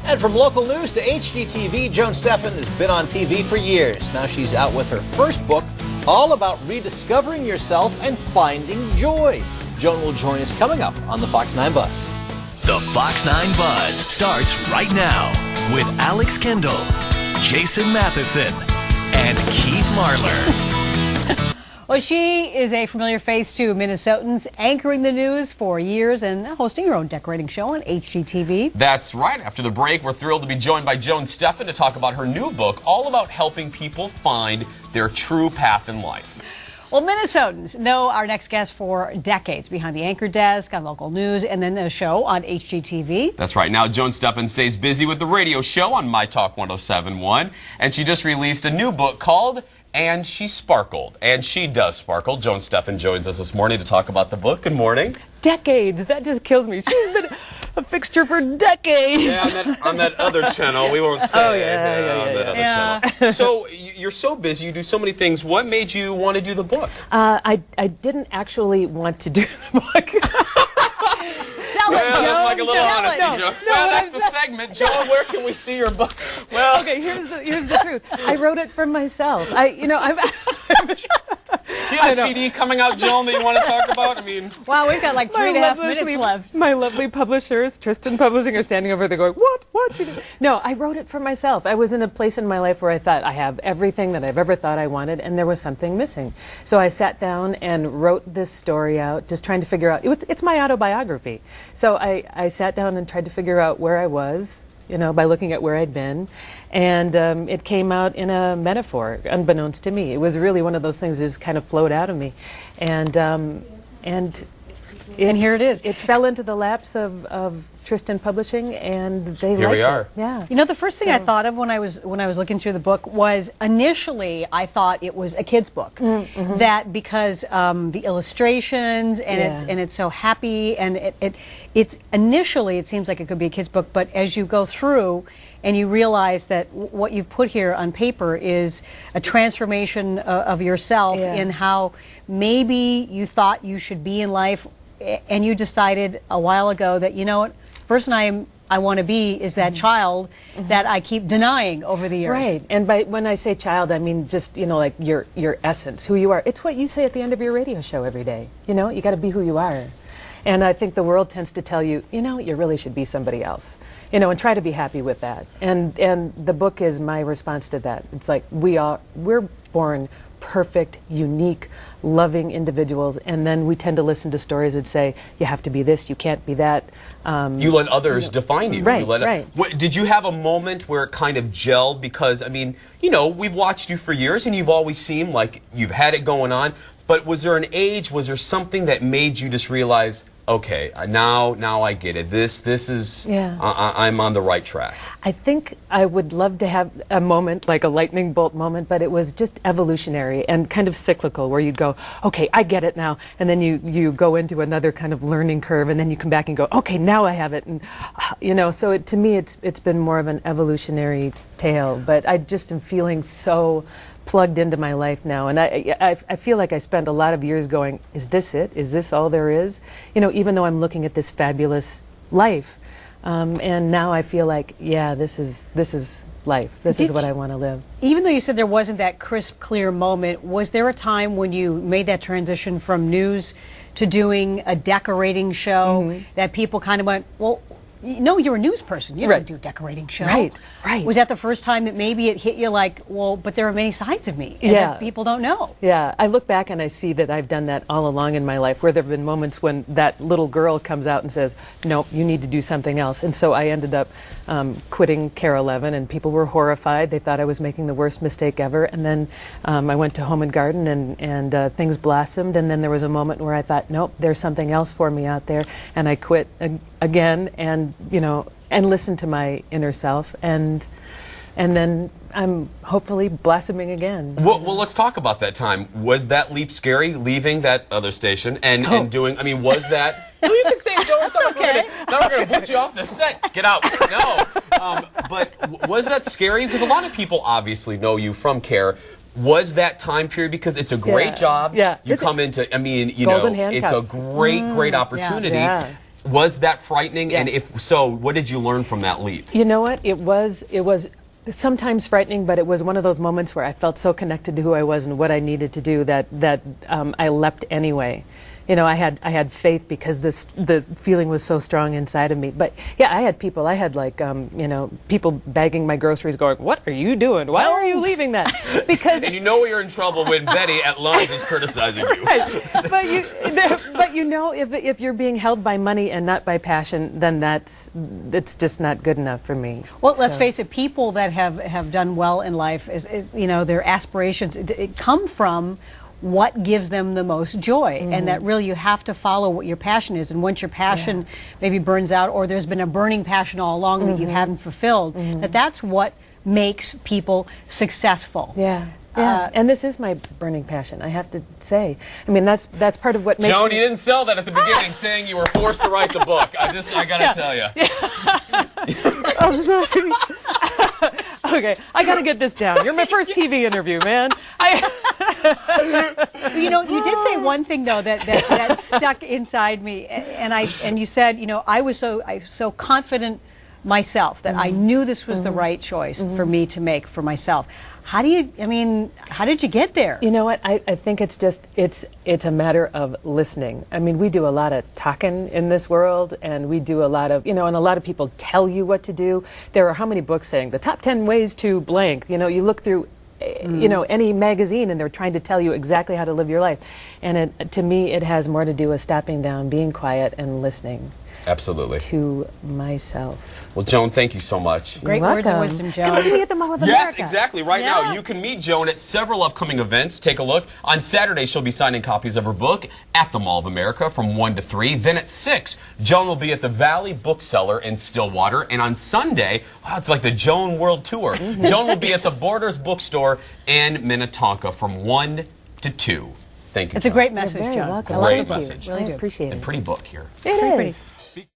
And from local news to HGTV, Joan Steffend has been on TV for years. Now she's out with her first book, all about rediscovering yourself and finding joy. Joan will join us coming up on the Fox 9 Buzz. The Fox 9 Buzz starts right now with Alix Kendall, Jason Matheson, and Keith Marler. Well, she is a familiar face to Minnesotans, anchoring the news for years and hosting her own decorating show on HGTV. That's right. After the break, we're thrilled to be joined by Joan Steffend to talk about her new book, all about helping people find their true path in life. Well, Minnesotans know our next guest for decades, behind the anchor desk on local news and then a show on HGTV. That's right. Now, Joan Steffend stays busy with the radio show on My Talk 107.1, and she just released a new book called And She Sparkled. And she does sparkle. Joan Steffend joins us this morning to talk about the book. Good morning. Decades. That just kills me. She's been a fixture for decades. Yeah, on that other channel. We won't say. Oh, yeah. On that other channel. So you're so busy. You do so many things. What made you want to do the book? I didn't actually want to do the book. Sell it, Joan. That's like a little Sell honesty, it. Joan. Well, that's the segment. Joan, where can we see your book? Well, Okay, here's the truth. I wrote it for myself. Do you have a CD coming out, Joan, that you want to talk about? I mean, Wow, we've got like 3.5 minutes left. My lovely publishers, Tristan Publishing, are standing over there going, what? No, I wrote it for myself. I was in a place in my life where I thought I have everything that I've ever thought I wanted, and there was something missing. So I sat down and wrote this story out, just trying to figure out, it's my autobiography. So I sat down and tried to figure out where I was, by looking at where I'd been. And it came out in a metaphor, unbeknownst to me. It was really one of those things that just kind of flowed out of me. And here it is. It fell into the laps of Tristan Publishing, and they liked it. Here we are. Yeah. The first thing I thought of when I was looking through the book was initially I thought it was a kid's book. Mm-hmm. That because the illustrations and it's so happy, and it's initially it seems like it could be a kid's book, but as you go through and you realize that what you've put here on paper is a transformation of yourself in how maybe you thought you should be in life, and you decided a while ago that, what, person I want to be is that child that I keep denying over the years. Right. And when I say child, I mean just, like your essence, who you are. It's what you say at the end of your radio show every day. You got to be who you are. And I think the world tends to tell you, you really should be somebody else, and try to be happy with that. And the book is my response to that. It's like we're born perfect, unique, loving individuals, and then we tend to listen to stories that say, you have to be this, you can't be that. You let others define you. Right, right. Did you have a moment where it kind of gelled? Because, we've watched you for years, and you've always seemed like you've had it going on. But was there an age, was there something that made you just realize, okay, now I get it. This is, I'm on the right track. I think I would love to have a moment, like a lightning bolt moment, but it was just evolutionary and kind of cyclical, where you'd go, okay, I get it now. And then you go into another kind of learning curve, and then you come back and go, okay, now I have it. And, so to me, it's been more of an evolutionary tale. But I just am feeling so plugged into my life now, and I feel like I spent a lot of years going, is this it? Is this all there is? Even though I'm looking at this fabulous life, and now I feel like, this is life. This is what I want to live. Even though you said there wasn't that crisp, clear moment, was there a time when you made that transition from news to doing a decorating show that people kind of went, well, you're a news person. You don't do a decorating show. Right. Was that the first time that maybe it hit you like, well, but there are many sides of me that people don't know? Yeah. I look back and I see that I've done that all along in my life, where there have been moments when that little girl comes out and says, nope, you need to do something else. And so I ended up quitting Care 11, and people were horrified. They thought I was making the worst mistake ever. And then I went to Home and Garden, and things blossomed. And then there was a moment where I thought, nope, there's something else for me out there. And I quit again, and listen to my inner self, and then I'm hopefully blossoming again. Well, let's talk about that time. Was that leap scary, leaving that other station and doing? Was that? No, you can say it, Joan. It's okay. Now we're going to boot you off the set. Get out. No. But was that scary? Because a lot of people obviously know you from Care. Was that time period, because it's a great job. Yeah. You come into, golden handcuffs. it's a great opportunity. Yeah. Was that frightening? Yes. And if so, what did you learn from that leap? You know what? It was sometimes frightening, but it was one of those moments where I felt so connected to who I was and what I needed to do that I leapt anyway. You know, I had faith because the feeling was so strong inside of me. But yeah, I had people. I had like you know, people bagging my groceries, going, "What are you doing? Why are you leaving that?" Because And you know you're in trouble when Betty at lunch is criticizing you. right. But you know, if you're being held by money and not by passion, then it's just not good enough for me. Well, let's face it, people that have done well in life, is you know, their aspirations it come from what gives them the most joy, and that really you have to follow what your passion is. And once your passion maybe burns out, or there's been a burning passion all along that you haven't fulfilled, that's what makes people successciul. Yeah. Yeah, and this is my burning passion, I have to say. I mean, that's part of what makes Joan, me... you didn't sell that at the beginning, saying you were forced to write the book. I gotta tell you. I'm sorry. Okay, I gotta get this down. You're my first TV interview, man. You know, you did say one thing though that stuck inside me, and you said, you know, I was so confident myself that I knew this was the right choice for me to make for myself. How did you get there? You know what? I think it's just it's a matter of listening. I mean, we do a lot of talking in this world, and we do a lot of, you know, and a lot of people tell you what to do. There are how many books saying the top 10 ways to blank? You know, you look through you know, any magazine, and they're trying to tell you exactly how to live your life. And to me, it has more to do with stopping down, being quiet, and listening. Absolutely. To myself. Well, Joan, thank you so much. Great words of wisdom, Joan. Come see me at the Mall of America. Yes, exactly. Right now, you can meet Joan at several upcoming events. Take a look. On Saturday, she'll be signing copies of her book at the Mall of America from 1 to 3. Then at 6, Joan will be at the Valley Bookseller in Stillwater. And on Sunday, wow, it's like the Joan World Tour. Joan will be at the Borders Bookstore in Minnetonka from 1 to 2. Thank you, It's a Joan. great message, You're very Joan. welcome. I love the Great book. message. Really do. I appreciate it. And pretty book here. It Very is. pretty.